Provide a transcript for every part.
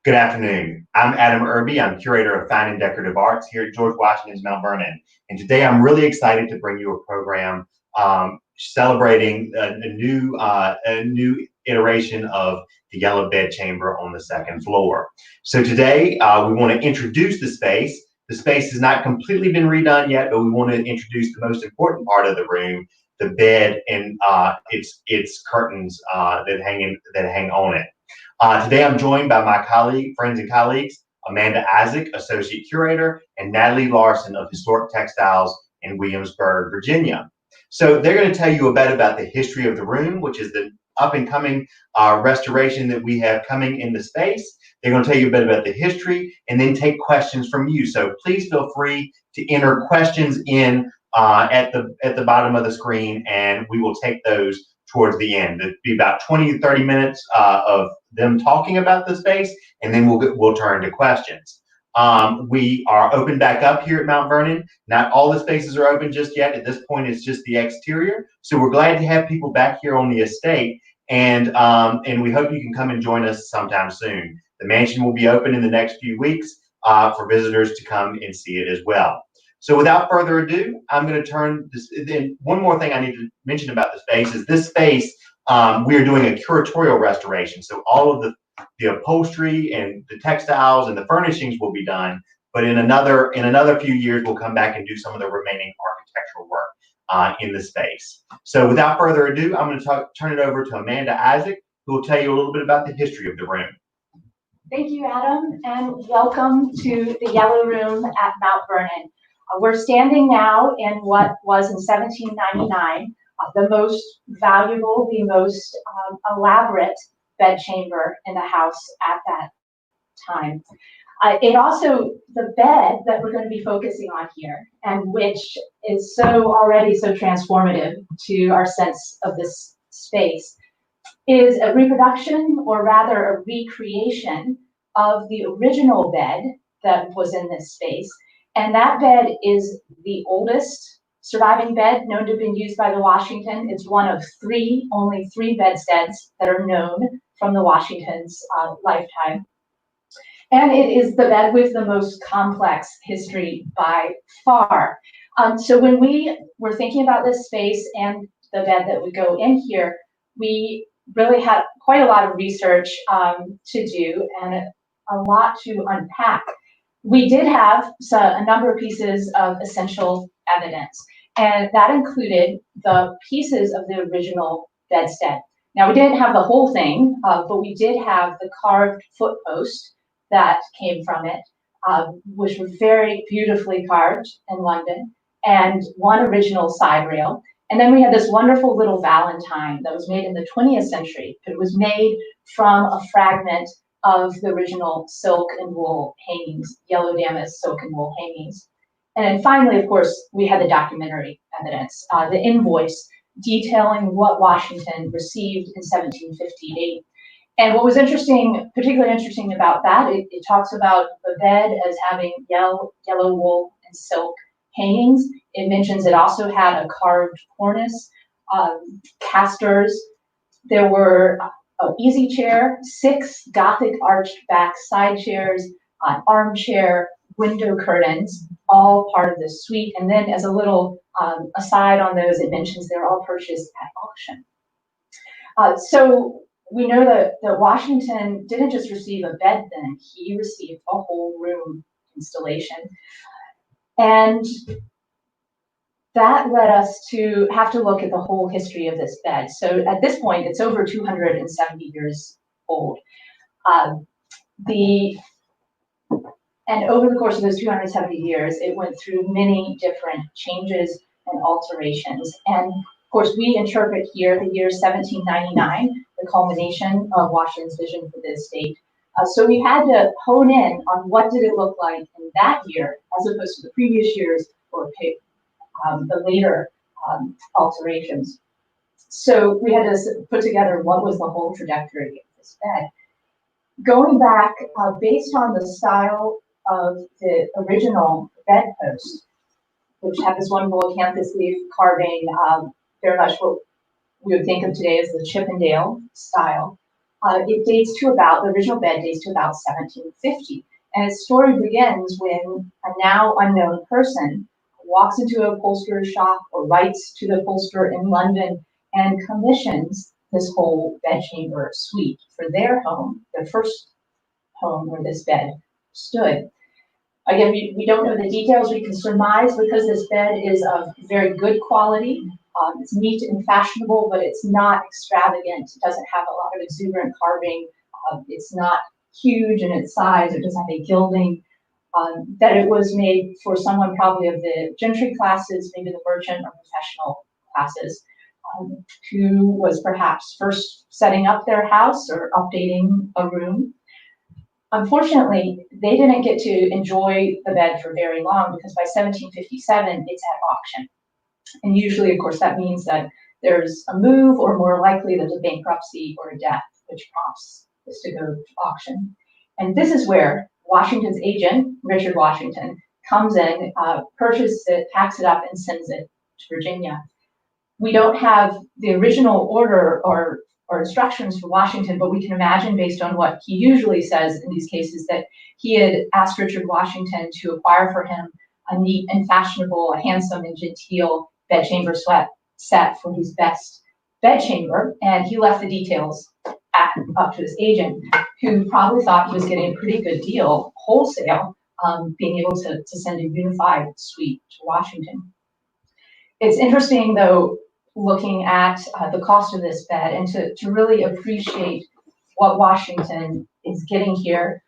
Good afternoon. I'm Adam Irby. I'm curator of fine and decorative arts here at George Washington's Mount Vernon. And today I'm really excited to bring you a program celebrating a new iteration of the yellow bed chamber on the second floor. So today we want to introduce the space. The space has not completely been redone yet, but we want to introduce the most important part of the room, the bed and its curtains that hang on it. Today I'm joined by my friends and colleagues, Amanda Isaac, Associate Curator, and Natalie Larson of Historic Textiles in Williamsburg, Virginia. So they're going to tell you a bit about the history of the room, which is the up and coming restoration that we have coming in the space. They're going to tell you a bit about the history and then take questions from you. So please feel free to enter questions in at the bottom of the screen, and we will take those towards the end. It'd be about 20 to 30 minutes of them talking about the space, and then we'll turn to questions. We are open back up here at Mount Vernon. Not all the spaces are open just yet. At this point, it's just the exterior. So we're glad to have people back here on the estate, and we hope you can come and join us sometime soon. The mansion will be open in the next few weeks for visitors to come and see it as well. So without further ado, I'm going to turn this. Then one more thing I need to mention about the space is this space. We are doing a curatorial restoration. So all of the upholstery and the textiles and the furnishings will be done. But in another few years, we'll come back and do some of the remaining architectural work in the space. So without further ado, I'm going to turn it over to Amanda Isaac, who will tell you a little bit about the history of the room. Thank you, Adam, and welcome to the Yellow Room at Mount Vernon. We're standing now in what was in 1799 the most valuable, the most elaborate bed chamber in the house at that time. The bed that we're going to be focusing on here, and which is already so transformative to our sense of this space, is a reproduction, or rather a recreation, of the original bed that was in this space. And that bed is the oldest surviving bed known to have been used by the Washington. It's one of only three bedsteads that are known from the Washington's lifetime. And it is the bed with the most complex history by far. So when we were thinking about this space and the bed that would go in here, we really had quite a lot of research to do and a lot to unpack. We did have a number of pieces of essential evidence, and that included the pieces of the original bedstead. Now, we didn't have the whole thing, but we did have the carved footpost that came from it, which were very beautifully carved in London, and one original side rail. And then we had this wonderful little Valentine that was made in the 20th century. It was made from a fragment of the original silk and wool hangings, yellow damask silk and wool hangings. And then finally, of course, we had the documentary evidence, the invoice detailing what Washington received in 1758. And what was particularly interesting about that, it talks about the bed as having yellow wool and silk hangings. It mentions it also had a carved cornice, casters. There were an easy chair, 6 Gothic arched back side chairs, an armchair, window curtains, all part of the suite. And then as a little aside on those, it mentions they're all purchased at auction. So we know that Washington didn't just receive a bed then, he received a whole room installation. And that led us to have to look at the whole history of this bed. So at this point, it's over 270 years old. And over the course of those 270 years, it went through many different changes and alterations. And of course, we interpret here the year 1799, the culmination of Washington's vision for the estate. So we had to hone in on what did it look like in that year, as opposed to the previous years or the later alterations. So we had to put together what was the whole trajectory of this bed. Going back, based on the style of the original bedpost, which had this wonderful acanthus leaf carving, very much what we would think of today as the Chippendale style. The original bed dates to about 1750. And its story begins when a now unknown person walks into a upholsterer's shop or writes to the upholsterer in London and commissions this whole bedchamber suite for their home, their first home where this bed stood. Again, we don't know the details. We can surmise because this bed is of very good quality. It's neat and fashionable, but it's not extravagant. It doesn't have a lot of exuberant carving. It's not huge in its size. It doesn't have any gilding. That it was made for someone probably of the gentry classes, maybe the merchant or professional classes, who was perhaps first setting up their house or updating a room. Unfortunately, they didn't get to enjoy the bed for very long because by 1757, it's at auction. And usually, of course, that means that there's a move or more likely there's a bankruptcy or a death, which prompts this to go to auction. And this is where Washington's agent, Richard Washington, comes in, purchases it, packs it up, and sends it to Virginia. We don't have the original order or instructions from Washington, but we can imagine based on what he usually says in these cases that he had asked Richard Washington to acquire for him a neat and fashionable, a handsome and genteel bedchamber set for his best bedchamber, and he left the details up to his agent, who probably thought he was getting a pretty good deal wholesale, being able to send a unified suite to Washington. It's interesting, though, looking at the cost of this bed and to really appreciate what Washington is getting here.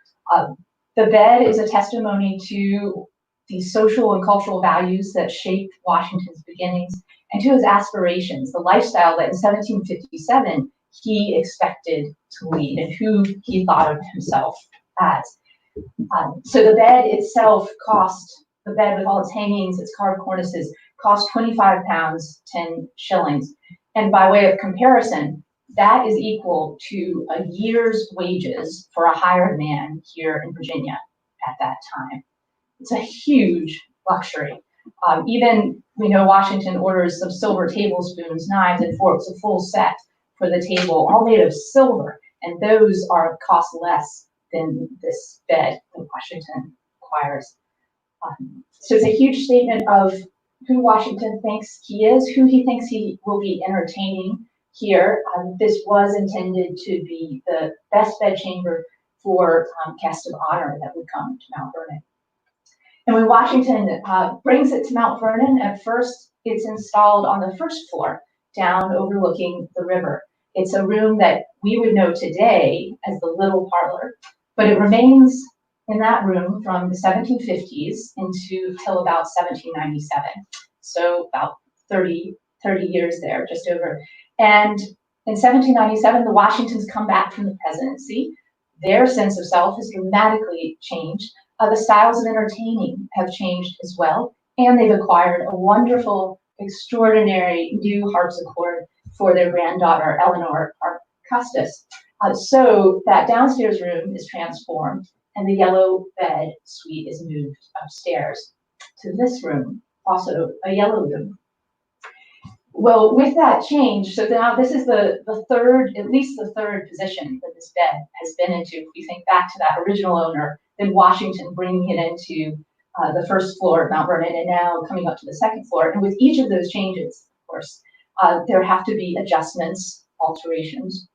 The bed is a testimony to the social and cultural values that shaped Washington's beginnings and to his aspirations, the lifestyle that in 1757 he expected to lead and who he thought of himself as. So the bed itself the bed with all its hangings, its carved cornices, cost 25 pounds, 10 shillings. And by way of comparison, that is equal to a year's wages for a hired man here in Virginia at that time. It's a huge luxury. Even we know Washington orders some silver tablespoons, knives, and forks, a full set for the table, all made of silver, and those cost less than this bed that Washington acquires. So it's a huge statement of who Washington thinks he is, who he thinks he will be entertaining here. This was intended to be the best bedchamber for guests of honor that would come to Mount Vernon. And when Washington brings it to Mount Vernon, at first it's installed on the first floor, down overlooking the river. It's a room that we would know today as the little parlor, but it remains in that room from the 1750s till about 1797. So about 30 years there, just over. And in 1797, the Washingtons come back from the presidency. Their sense of self has dramatically changed. The styles of entertaining have changed as well. And they've acquired a wonderful, extraordinary new harpsichord for their granddaughter, Eleanor Custis. So that downstairs room is transformed and the yellow bed suite is moved upstairs to this room, also a yellow room. Well, with that change, so now this is the third, at least the third position that this bed has been into. If we think back to that original owner, then Washington bringing it into the first floor of Mount Vernon and now coming up to the second floor. And with each of those changes, of course, there have to be adjustments, alterations.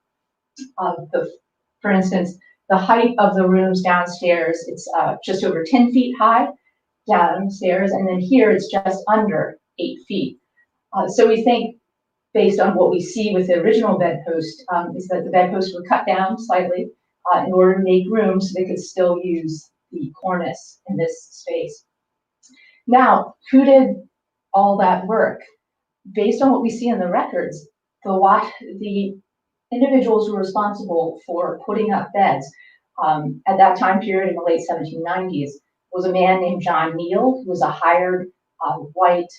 For instance, the height of the rooms downstairs, it's just over 10 feet high downstairs, and then here it's just under 8 feet. So we think, based on what we see with the original bedpost, is that the bedposts were cut down slightly in order to make room so they could still use the cornice in this space. Now, who did all that work? Based on what we see in the records, the individuals who were responsible for putting up beds at that time period in the late 1790s was a man named John Neal, who was a hired white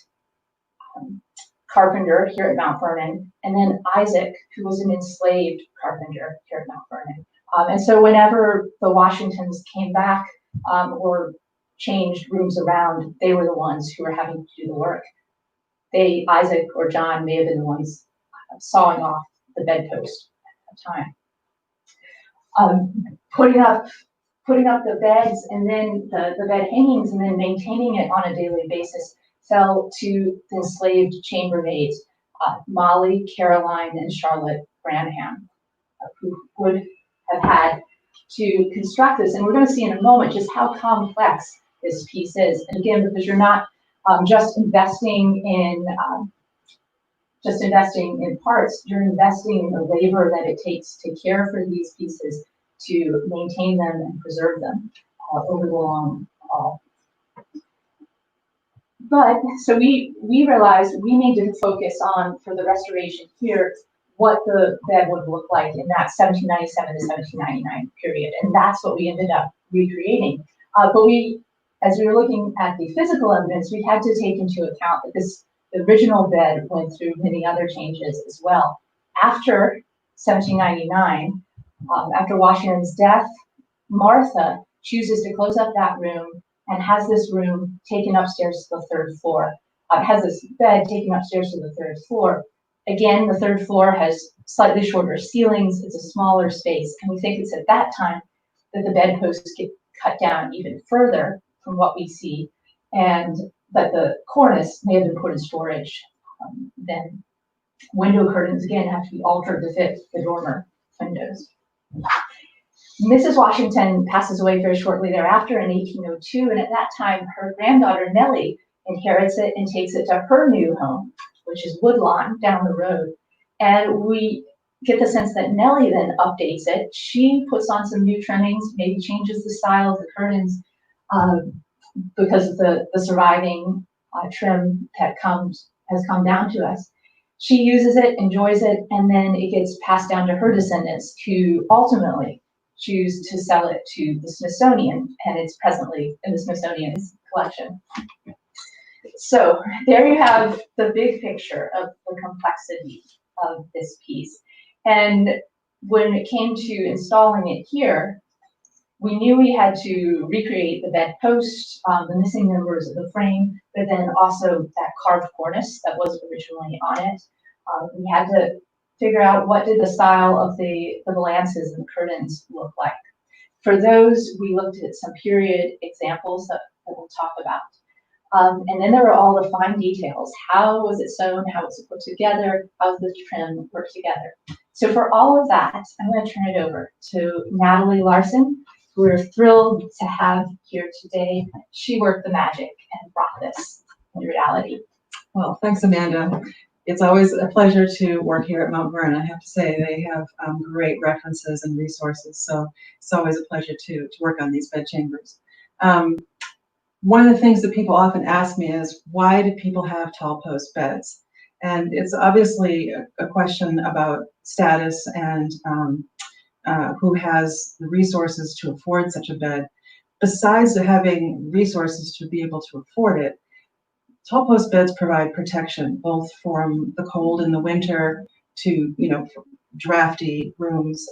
carpenter here at Mount Vernon, and then Isaac, who was an enslaved carpenter here at Mount Vernon. And so whenever the Washingtons came back or changed rooms around, they were the ones who were having to do the work. Isaac or John may have been the ones sawing off the bedpost at the time. putting up the beds and then the bed hangings and then maintaining it on a daily basis fell to the enslaved chambermaids, Molly, Caroline, and Charlotte Branham, who would have had to construct this. And we're going to see in a moment just how complex this piece is. And again, because you're not just investing in parts, you're investing in the labor that it takes to care for these pieces, to maintain them and preserve them over the long haul. But so we realized we needed to focus on, for the restoration here, what the bed would look like in that 1797 to 1799 period, and that's what we ended up recreating. But as we were looking at the physical evidence, we had to take into account that the original bed went through many other changes as well. After 1799, after Washington's death, Martha chooses to close up that room and has this room taken upstairs to the third floor. Has this bed taken upstairs to the third floor. Again, the third floor has slightly shorter ceilings, it's a smaller space, and we think it's at that time that the bedposts get cut down even further from what we see, and that the cornice may have been put in storage. Then window curtains, again, have to be altered to fit the dormer windows. Mrs. Washington passes away very shortly thereafter in 1802, and at that time, her granddaughter Nellie inherits it and takes it to her new home, which is Woodlawn down the road. And we get the sense that Nellie then updates it. She puts on some new trimmings, maybe changes the style of the curtains because of the surviving trim that has come down to us. She uses it, enjoys it, and then it gets passed down to her descendants, who ultimately choose to sell it to the Smithsonian, and it's presently in the Smithsonian's collection. So there you have the big picture of the complexity of this piece. And when it came to installing it here, we knew we had to recreate the bedpost, the missing members of the frame, but then also that carved cornice that was originally on it. We had to figure out what did the style of the valances and the curtains look like. For those, we looked at some period examples that we'll talk about. And then there were all the fine details. How was it sewn? How was it put together? How does the trim work together? So for all of that, I'm going to turn it over to Natalie Larson, who we're thrilled to have here today. She worked the magic and brought this in reality. Well, thanks, Amanda. It's always a pleasure to work here at Mount Vernon. I have to say they have great references and resources, so it's always a pleasure to work on these bed chambers. One of the things that people often ask me is, why do people have tall post beds? And it's obviously a question about status and who has the resources to afford such a bed. Besides having resources to be able to afford it, tall post beds provide protection, both from the cold in the winter to, drafty rooms.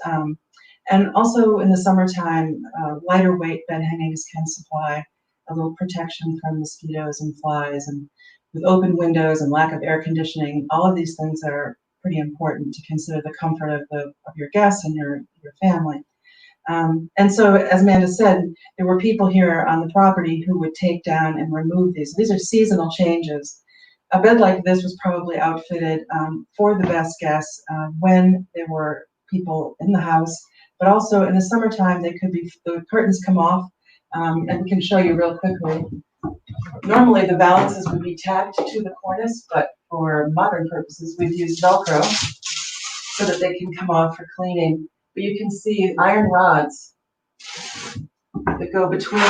And also in the summertime, lighter weight bed hangings can supply a little protection from mosquitoes and flies. And with open windows and lack of air conditioning, all of these things are pretty important to consider the comfort of your guests and your family. And so, as Amanda said, there were people here on the property who would take down and remove these. These are seasonal changes. A bed like this was probably outfitted for the best guests when there were people in the house, but also in the summertime, the curtains come off, and we can show you real quickly. Normally, the valances would be tacked to the cornice, but for modern purposes, we've used Velcro so that they can come off for cleaning. But you can see iron rods that go between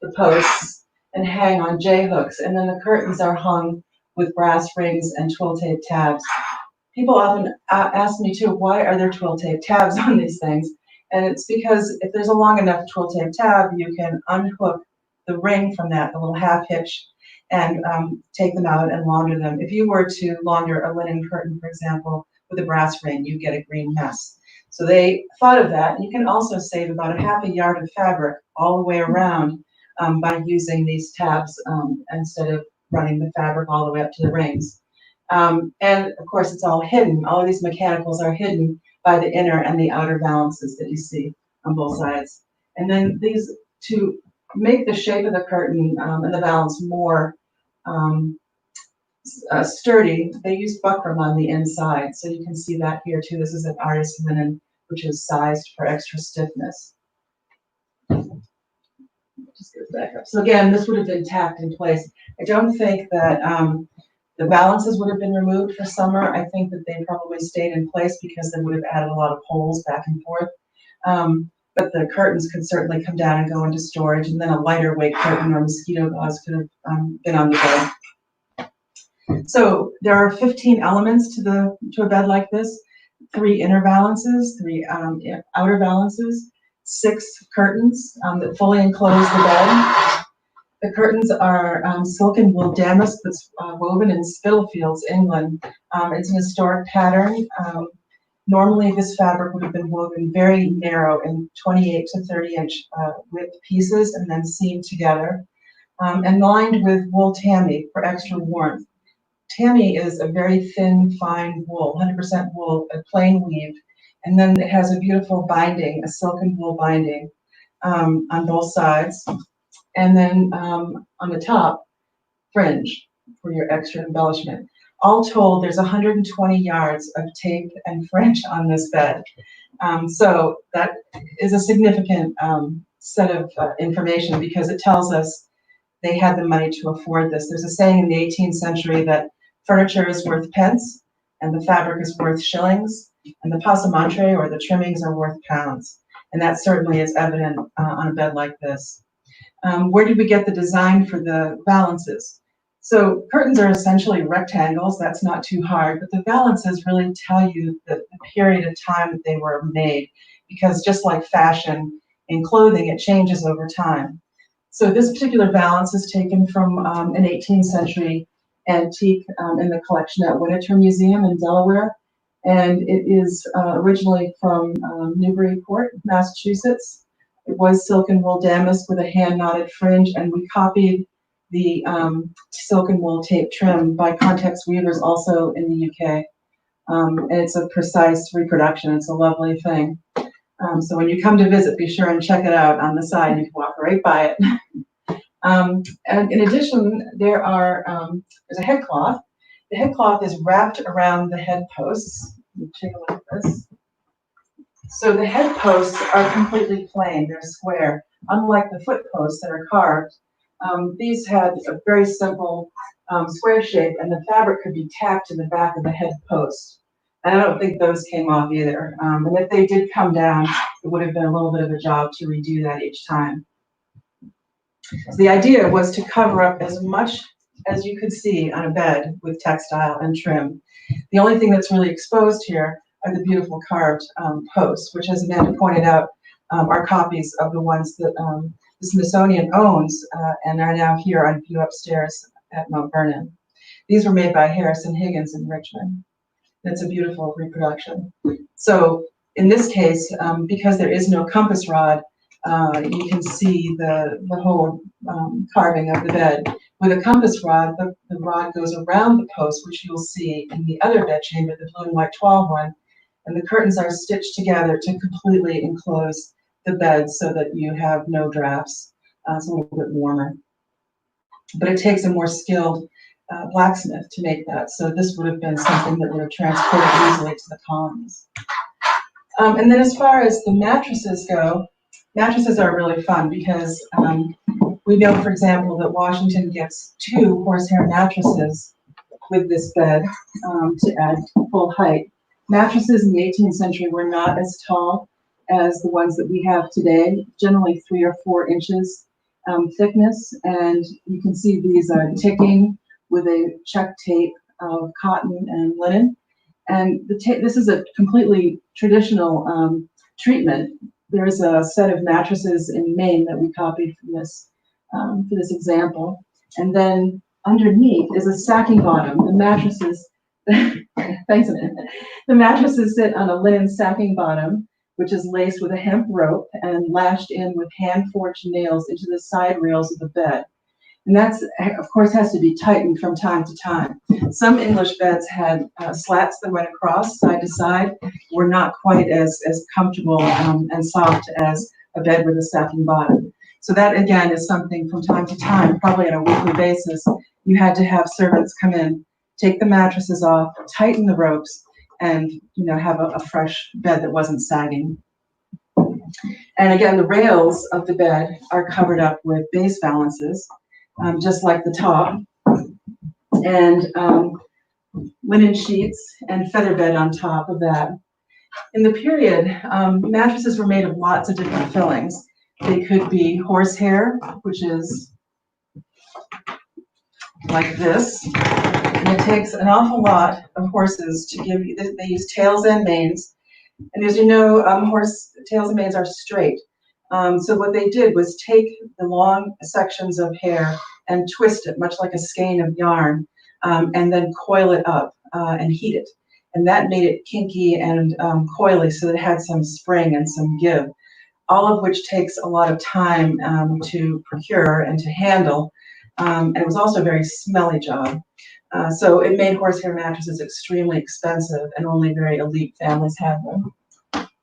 the posts and hang on J-hooks, and then the curtains are hung with brass rings and twill tape tabs. People often ask me too, why are there twill tape tabs on these things? And it's because if there's a long enough twill tape tab, you can unhook the ring from that, the little half hitch, and take them out and launder them. If you were to launder a linen curtain, for example, with a brass ring, you get a green mess. So they thought of that. You can also save about a half a yard of fabric all the way around by using these tabs instead of running the fabric all the way up to the rings. And of course, it's all hidden. All of these mechanicals are hidden by the inner and the outer valances that you see. on both sides. And then these, to make the shape of the curtain and the valance more sturdy, they use buckram on the inside. So you can see that here too. This is an artist linen, which is sized for extra stiffness. Just goes back up. So again, this would have been tacked in place. I don't think that the valances would have been removed for summer. I think that they probably stayed in place because they would have added a lot of holes back and forth. But the curtains could certainly come down and go into storage, and then a lighter weight curtain or mosquito gauze could have been on the bed. So there are 15 elements to a bed like this: 3 inner valances, 3 outer valances, 6 curtains that fully enclose the bed. The curtains are silken wool damask that's woven in Spitalfields, England. It's an historic pattern. Normally, this fabric would have been woven very narrow in 28 to 30 inch width pieces and then seamed together and lined with wool tammy for extra warmth. Tammy is a very thin, fine wool, 100% wool, a plain weave, and then it has a beautiful binding, a silken wool binding on both sides. And then on the top, fringe for your extra embellishment. All told, there's 120 yards of tape and fringe on this bed. So that is a significant set of information because it tells us they had the money to afford this. There's a saying in the 18th century that furniture is worth pence and the fabric is worth shillings and the passementerie or the trimmings are worth pounds. And that certainly is evident on a bed like this. Where did we get the design for the valances? So curtains are essentially rectangles. That's not too hard, but the valances really tell you the period of time that they were made, because just like fashion in clothing, it changes over time. So this particular valance is taken from an 18th century antique in the collection at Winter Museum in Delaware. And it is originally from Newburyport, Massachusetts. It was silken wool damask with a hand knotted fringe, and we copied the silken wool tape trim by Context Weavers also in the UK. And it's a precise reproduction. It's a lovely thing. So when you come to visit, be sure and check it out on the side. You can walk right by it. And in addition, there's a head cloth. The head cloth is wrapped around the head posts. Take a look at this. So the head posts are completely plain. They're square. Unlike the foot posts that are carved, these had a very simple square shape, and the fabric could be tacked to the back of the head post. And I don't think those came off either. And if they did come down, it would have been a little bit of a job to redo that each time. So the idea was to cover up as much as you could see on a bed with textile and trim. The only thing that's really exposed here are the beautiful carved posts, which, as Amanda pointed out, are copies of the ones that the Smithsonian owns and are now here on view upstairs at Mount Vernon. These were made by Harrison Higgins in Richmond. It's a beautiful reproduction. So in this case, because there is no compass rod, you can see the whole carving of the bed. With a compass rod, the rod goes around the post, which you'll see in the other bed chamber, the blue and white 12 one, and the curtains are stitched together to completely enclose the bed so that you have no drafts. It's a little bit warmer. But it takes a more skilled blacksmith to make that, so this would have been something that would have transported easily to the colonies. And then as far as the mattresses go, mattresses are really fun because we know, for example, that Washington gets 2 horsehair mattresses with this bed to add full height. Mattresses in the 18th century were not as tall as the ones that we have today, generally 3 or 4 inches thickness, and you can see these are ticking with a check tape of cotton and linen. And this is a completely traditional treatment. There's a set of mattresses in Maine that we copied from this for this example. And then underneath is a sacking bottom. The mattresses, thanks a minute. The mattresses sit on a linen sacking bottom, which is laced with a hemp rope and lashed in with hand-forged nails into the side rails of the bed. And that's, of course, has to be tightened from time to time. Some English beds had slats that went across side to side, were not quite as comfortable and soft as a bed with a satin bottom. So that, again, is something from time to time, probably on a weekly basis, you had to have servants come in, take the mattresses off, tighten the ropes, and have a fresh bed that wasn't sagging. And again, the rails of the bed are covered up with base valances, just like the top, and linen sheets and feather bed on top of that. In the period, mattresses were made of lots of different fillings. They could be horsehair, which is like this. And it takes an awful lot of horses to give you, they use tails and manes. And as you know, horse tails and manes are straight. So what they did was take the long sections of hair and twist it, much like a skein of yarn, and then coil it up and heat it. And that made it kinky and coily, so that it had some spring and some give, all of which takes a lot of time to procure and to handle. And it was also a very smelly job. So it made horsehair mattresses extremely expensive, and only very elite families had them.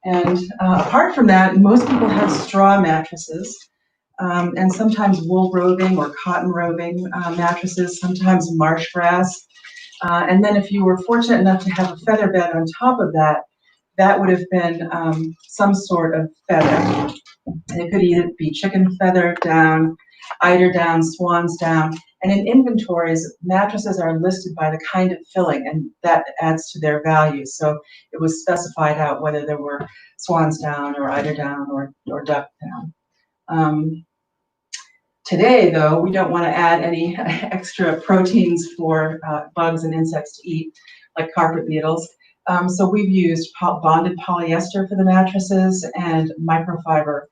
And apart from that, most people had straw mattresses, and sometimes wool roving or cotton roving mattresses, sometimes marsh grass. And then if you were fortunate enough to have a feather bed on top of that, that would have been some sort of feather. And it could either be chicken feather down, eider down, swan's down. And in inventories, mattresses are listed by the kind of filling, and that adds to their value. So it was specified out whether there were swan's down or eider down or duck down. Today, though, we don't want to add any extra proteins for bugs and insects to eat, like carpet beetles. So we've used bonded polyester for the mattresses and microfiber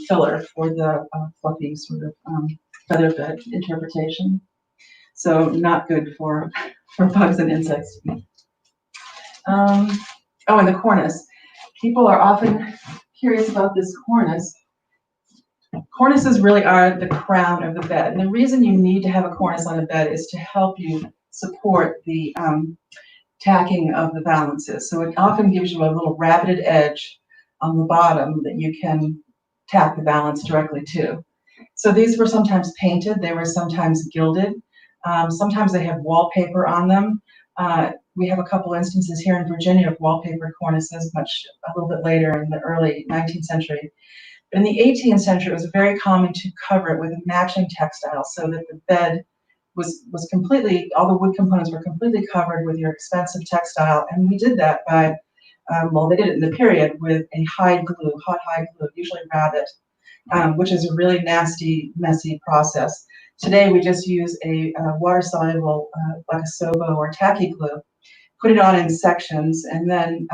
filler for the fluffy sort of feather bed interpretation. So not good for bugs and insects to eat. Oh, and the cornice. People are often curious about this cornice. Cornices really are the crown of the bed. And the reason you need to have a cornice on a bed is to help you support the tacking of the valances. So it often gives you a little rabbeted edge on the bottom that you can tack the valance directly to. So these were sometimes painted, they were sometimes gilded. Sometimes they have wallpaper on them. We have a couple instances here in Virginia of wallpaper cornices, a little bit later in the early 19th century. In the 18th century, it was very common to cover it with a matching textile so that the bed was completely, all the wood components were completely covered with your expensive textile. And we did that by, they did it in the period with a hide glue, hot hide glue, usually rabbit, which is a really nasty, messy process. Today, we just use a water-soluble, like a Sobo or tacky glue, put it on in sections, and then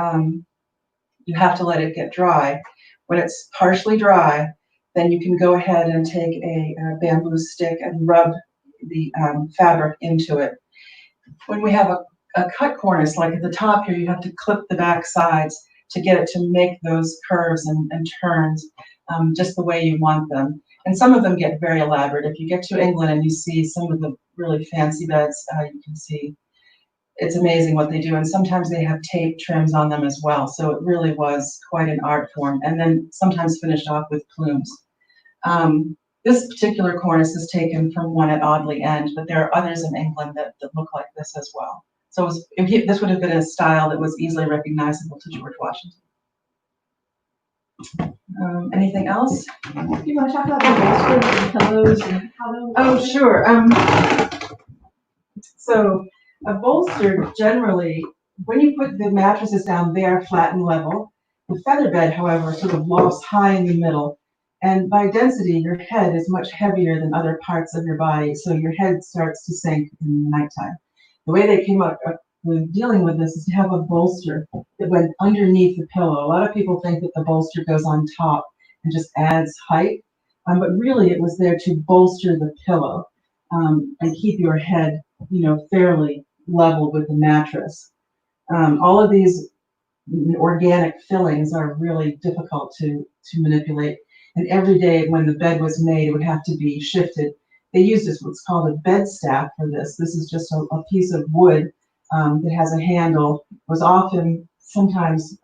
you have to let it get dry. When it's partially dry, then you can go ahead and take a bamboo stick and rub the fabric into it. When we have a cut cornice, like at the top here, you have to clip the back sides to get it to make those curves and turns just the way you want them. And some of them get very elaborate. If you get to England and you see some of the really fancy beds, you can see it's amazing what they do. And sometimes they have tape trims on them as well. So it really was quite an art form. And then sometimes finished off with plumes. This particular cornice is taken from one at Audley End, but there are others in England that look like this as well. So this would have been a style that was easily recognizable to George Washington. Anything else? Do you want to talk about the bolsters and pillows and how those? Oh, sure. So a bolster, generally, when you put the mattresses down, they are flat and level. The feather bed, however, sort of lofts high in the middle. And by density, your head is much heavier than other parts of your body, so your head starts to sink in the nighttime. The way they came up with dealing with this is to have a bolster that went underneath the pillow. A lot of people think that the bolster goes on top and just adds height, but really it was there to bolster the pillow and keep your head, fairly level with the mattress. All of these organic fillings are really difficult to manipulate. And every day when the bed was made, it would have to be shifted they used what's called a bed staff for this. This is just a piece of wood that has a handle. Was often sometimes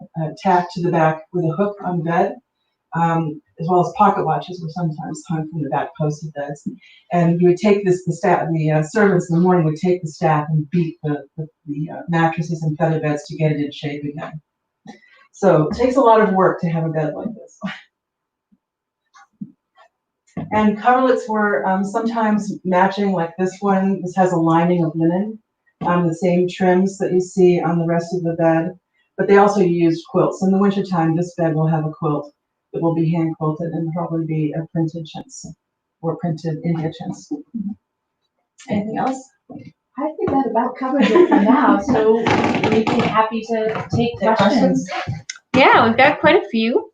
tacked to the back with a hook on the bed, as well as pocket watches were sometimes hung from the back post of beds. And you would take the servants in the morning would take the staff and beat the mattresses and feather beds to get it in shape again. So it takes a lot of work to have a bed like this. And coverlets were sometimes matching, like this one. This has a lining of linen, the same trims that you see on the rest of the bed. But they also used quilts. In the wintertime, this bed will have a quilt that will be hand quilted and probably be a printed chintz or printed India chintz. Anything else? I think that about covers it for now, so we'd be happy to take questions. Yeah, we've got quite a few.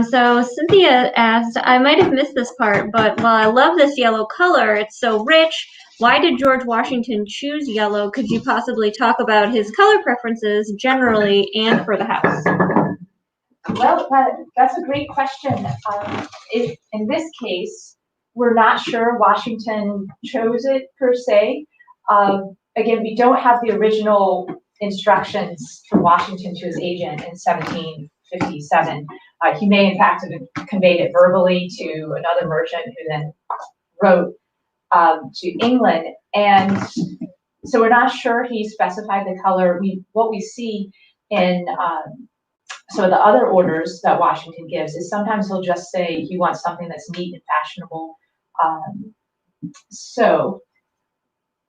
So Cynthia asked, I might have missed this part, but while I love this yellow color, it's so rich. Why did George Washington choose yellow? Could you possibly talk about his color preferences generally and for the house? Well, that's a great question. In this case, we're not sure Washington chose it per se. Again, we don't have the original instructions from Washington to his agent in 1757. He may in fact have conveyed it verbally to another merchant who then wrote to England. And so we're not sure he specified the color. What we see in so the other orders that Washington gives is sometimes he'll just say he wants something that's neat and fashionable. So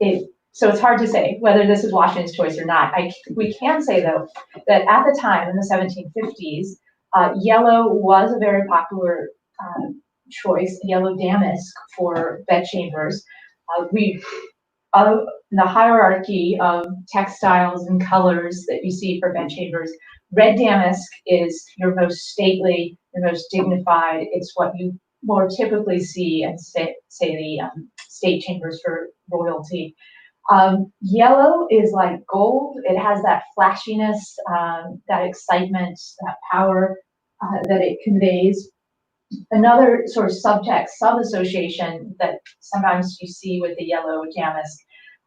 it's hard to say whether this is Washington's choice or not. We can say though that at the time in the 1750s, yellow was a very popular choice, yellow damask for bedchambers. The hierarchy of textiles and colors that you see for bedchambers, red damask is your most stately, your most dignified. It's what you more typically see in say the state chambers for royalty. Yellow is like gold. It has that flashiness, that excitement, that power that it conveys. Another sort of subtext, sub-association that sometimes you see with the yellow damask.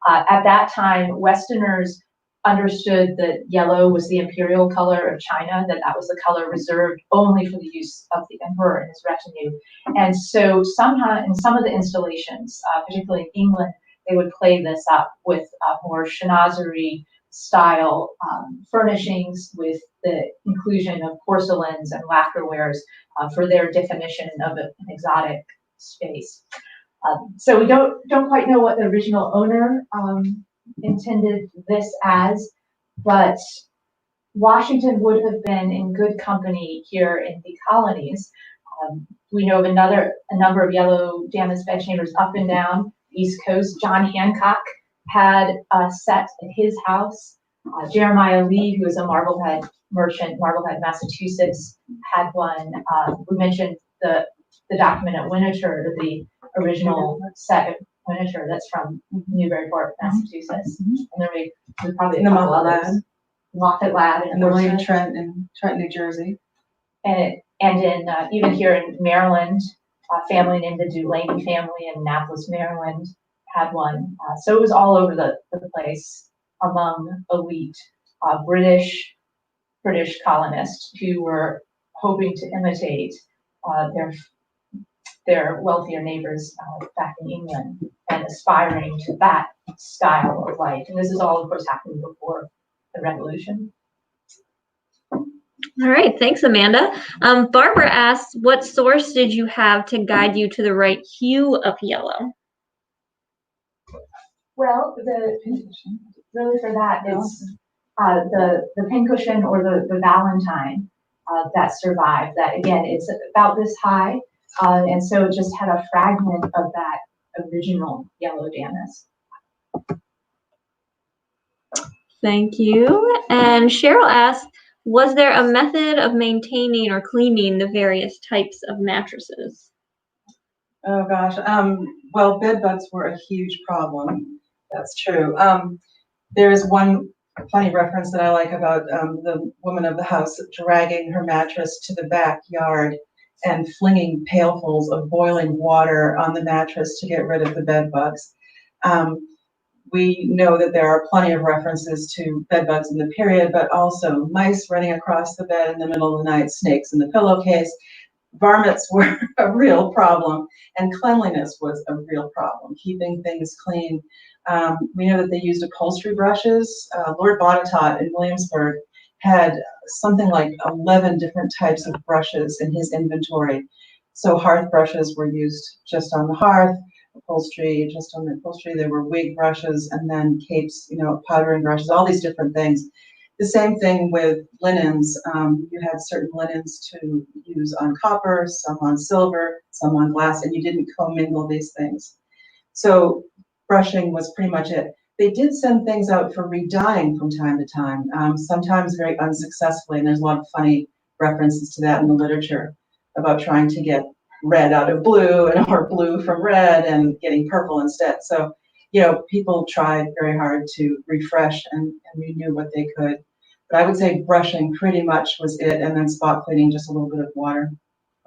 At that time, Westerners understood that yellow was the imperial color of China, that was the color reserved only for the use of the emperor and his retinue. And so somehow in some of the installations, particularly in England, they would play this up with more chinoiserie style furnishings with the inclusion of porcelains and lacquerwares for their definition of an exotic space. So we don't quite know what the original owner intended this as, but Washington would have been in good company here in the colonies. We know of a number of yellow damask bedchambers up and down the East Coast. John Hancock had a set at his house. Jeremiah Lee, who was a Marblehead merchant, Marblehead, Massachusetts, had one. We mentioned the document at Winterthur, the original set of Winterthur, that's from Newburyport, Massachusetts. And then we probably the Moffett Lad, and the William Trent in Trent, New Jersey. And in even here in Maryland, family named the Dulaney family in Annapolis, Maryland, had one. So it was all over the place among elite British colonists who were hoping to imitate their wealthier neighbors back in England and aspiring to that style of life. And this is all, of course, happening before the Revolution. All right, thanks, Amanda. Barbara asks, what source did you have to guide you to the right hue of yellow? Well, really for that is the pincushion or the Valentine that survived. That again, it's about this high, and so it just had a fragment of that original yellow damask. Thank you. And Cheryl asked, was there a method of maintaining or cleaning the various types of mattresses? Oh gosh, well, bed bugs were a huge problem. That's true. There is one funny reference that I like about the woman of the house dragging her mattress to the backyard and flinging pailfuls of boiling water on the mattress to get rid of the bed bugs. We know that there are plenty of references to bed bugs in the period, but also mice running across the bed in the middle of the night, snakes in the pillowcase. Varmints were a real problem, and cleanliness was a real problem, keeping things clean. We know that they used upholstery brushes. Lord Botetourt in Williamsburg had something like 11 different types of brushes in his inventory. So hearth brushes were used just on the hearth, upholstery just on the upholstery. There were wig brushes, and then capes, powdering brushes, all these different things. The same thing with linens. You had certain linens to use on copper, some on silver, some on glass, and you didn't commingle these things. So brushing was pretty much it. They did send things out for redying from time to time, sometimes very unsuccessfully, and there's a lot of funny references to that in the literature about trying to get red out of blue or blue from red and getting purple instead. So, people tried very hard to refresh and renew what they could. But I would say brushing pretty much was it, and then spot cleaning, just a little bit of water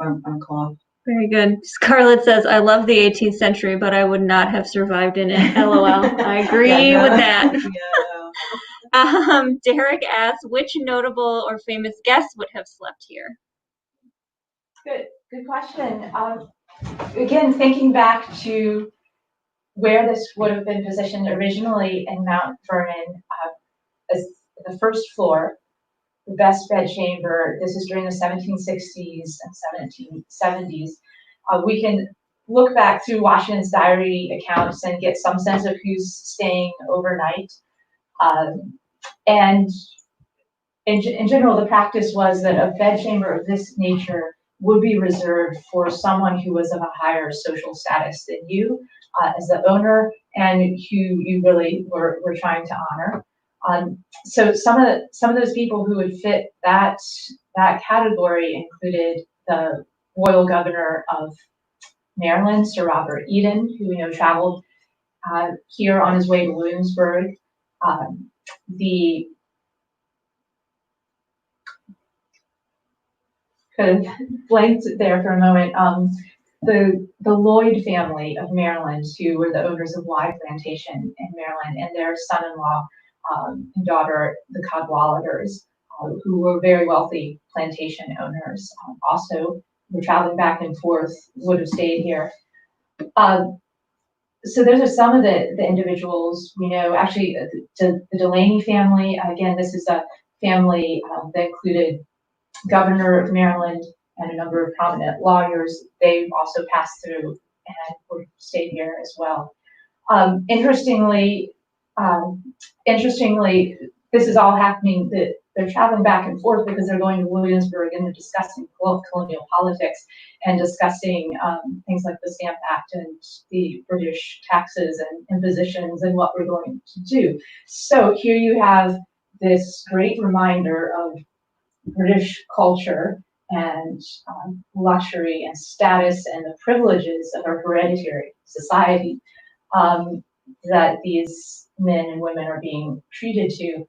on cloth. Very good. Scarlett says, I love the 18th century, but I would not have survived in it. LOL. I agree with that. Yeah. Derek asks, which notable or famous guests would have slept here? Good question. Again, thinking back to where this would have been positioned originally in Mount Vernon, as the first floor, the best bed chamber. This is during the 1760s and 1770s. We can look back through Washington's diary accounts and get some sense of who's staying overnight. And in general, the practice was that a bed chamber of this nature would be reserved for someone who was of a higher social status than you as the owner, and who you really were trying to honor. So some of those people who would fit that category included the royal governor of Maryland, Sir Robert Eden, who we know traveled here on his way to Williamsburg. The kind of blanked there for a moment. The Lloyd family of Maryland, who were the owners of Wye Plantation in Maryland, and their son-in-law and daughter, the Cadwalladers, who were very wealthy plantation owners, also were traveling back and forth, would have stayed here. So those are some of the individuals we know. Actually, the Delaney family, again, this is a family that included Governor of Maryland and a number of prominent lawyers. They've also passed through and would stay here as well. Interestingly, this is all happening that they're traveling back and forth because they're going to Williamsburg and they're discussing colonial politics and discussing things like the Stamp Act and the British taxes and impositions and what we're going to do. So here you have this great reminder of British culture and luxury and status and the privileges of our hereditary society that these men and women are being treated to.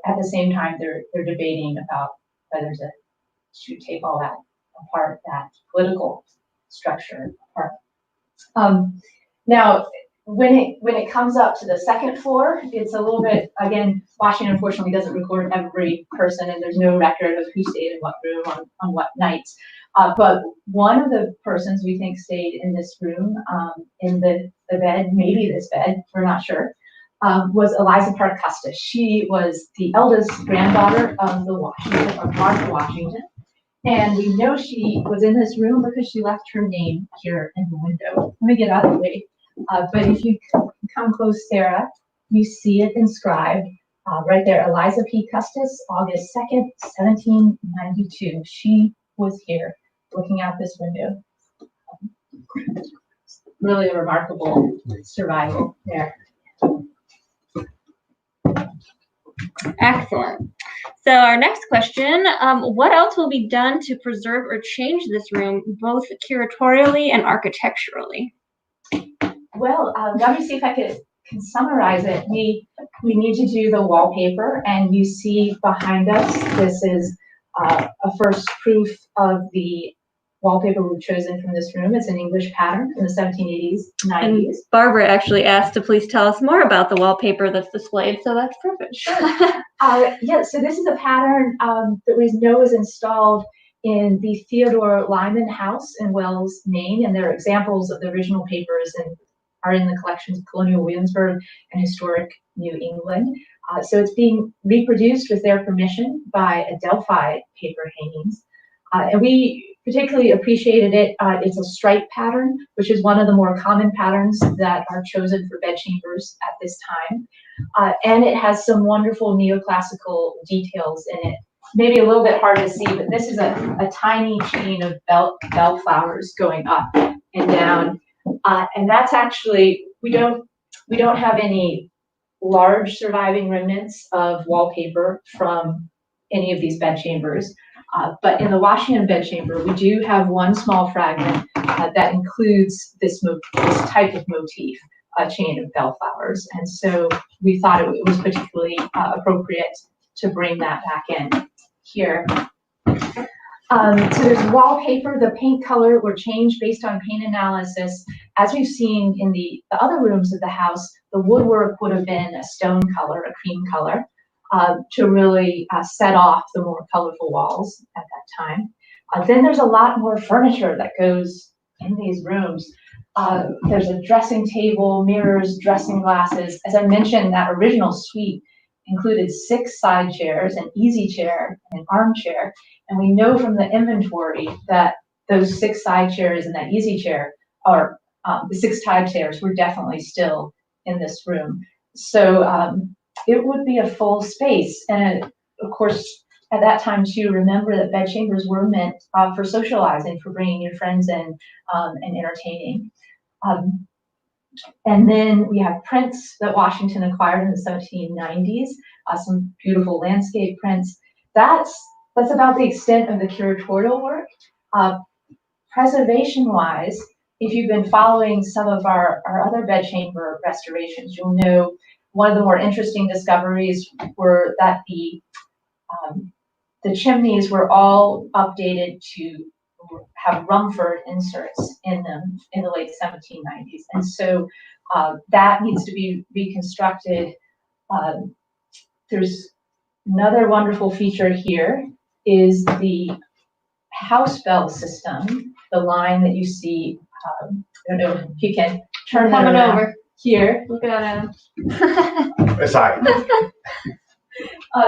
At the same time, they're debating about whether to take all that apart, that political structure apart. Now, when it comes up to the second floor, it's a little bit, again, Washington unfortunately doesn't record every person, and there's no record of who stayed in what room on what nights. But one of the persons we think stayed in this room, in the bed, maybe this bed, we're not sure, was Eliza Parke Custis. She was the eldest granddaughter of Martha Washington. And we know she was in this room because she left her name here in the window. Let me get out of the way. But if you come close, Sarah, you see it inscribed right there, Eliza P. Custis, August 2nd, 1792. She was here looking out this window. Really a remarkable survival there. Excellent. So our next question, what else will be done to preserve or change this room, both curatorially and architecturally? Well, let me see if I can summarize it. We need to do the wallpaper, and you see behind us, this is a first proof of the wallpaper we've chosen from this room. It's an English pattern from the 1780s, 90s. And Barbara actually asked to please tell us more about the wallpaper that's displayed, so that's perfect. Sure. Yeah, so this is a pattern that we know is installed in the Theodore Lyman House in Wells, Maine, and there are examples of the original papers and are in the collections of Colonial Williamsburg and Historic New England. So it's being reproduced with their permission by Adelphi Paper Hangings. And we particularly appreciated it. It's a stripe pattern, which is one of the more common patterns that are chosen for bedchambers at this time. And it has some wonderful neoclassical details in it. Maybe a little bit hard to see, but this is a tiny chain of bellflowers going up and down. And that's actually, we don't have any large surviving remnants of wallpaper from any of these bedchambers. But in the Washington bedchamber, we do have one small fragment that includes this type of motif, a chain of bellflowers. And so we thought it was particularly appropriate to bring that back in here. So there's wallpaper. The paint color were changed based on paint analysis. As we've seen in the other rooms of the house, the woodwork would have been a stone color, a cream color, to really set off the more colorful walls at that time. Then there's a lot more furniture that goes in these rooms. There's a dressing table, mirrors, dressing glasses. As I mentioned, that original suite included 6 side chairs, an easy chair, and an armchair. And we know from the inventory that those 6 side chairs and that easy chair are, the 6 side chairs were definitely still in this room. So it would be a full space. And of course, at that time too, remember that bedchambers were meant for socializing, for bringing your friends in and entertaining. And then we have prints that Washington acquired in the 1790s, some beautiful landscape prints. That's about the extent of the curatorial work. Preservation-wise, if you've been following some of our other bedchamber restorations, you'll know one of the more interesting discoveries were that the chimneys were all updated to have Rumford inserts in them in the late 1790s. And so that needs to be reconstructed. There's another wonderful feature here is the house bell system, the line that you see. I don't know if you can turn that around here. Look at him. Sorry.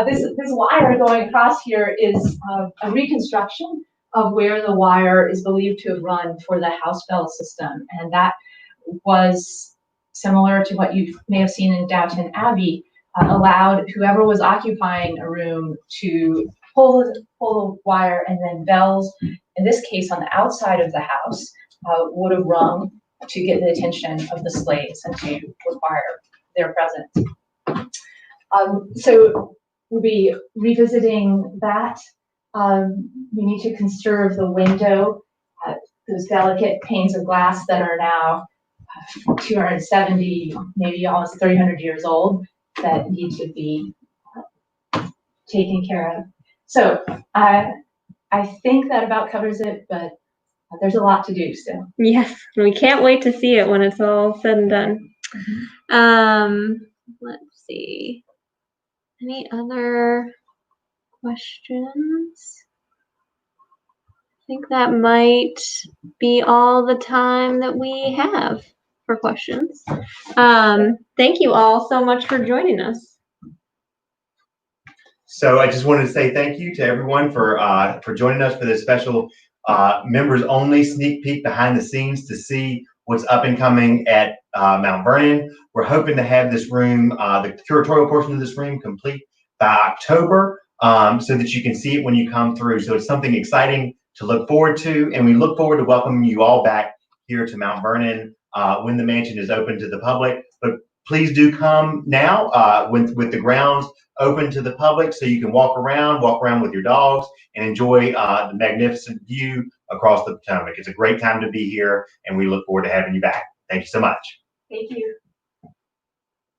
This wire going across here is a reconstruction of where the wire is believed to have run for the house bell system. And that was similar to what you may have seen in Downton Abbey, allowed whoever was occupying a room to pull the wire, and then bells, in this case on the outside of the house, would have rung to get the attention of the slaves and to require their presence. So we'll be revisiting that. We need to conserve the window, those delicate panes of glass that are now 270, maybe almost 300 years old, that need to be taken care of. So I think that about covers it, but there's a lot to do still. Yes, we can't wait to see it when it's all said and done. Let's see. Any other questions? I think that might be all the time that we have for questions. Thank you all so much for joining us. So I just wanted to say thank you to everyone for joining us for this special members only sneak peek behind the scenes to see what's up and coming at Mount Vernon. We're hoping to have this room, the curatorial portion of this room, complete by October, so that you can see it when you come through. So it's something exciting to look forward to, and we look forward to welcoming you all back here to Mount Vernon when the mansion is open to the public. But please do come now with the grounds open to the public, so you can walk around with your dogs and enjoy the magnificent view across the Potomac. It's a great time to be here, and we look forward to having you back. Thank you so much. Thank you.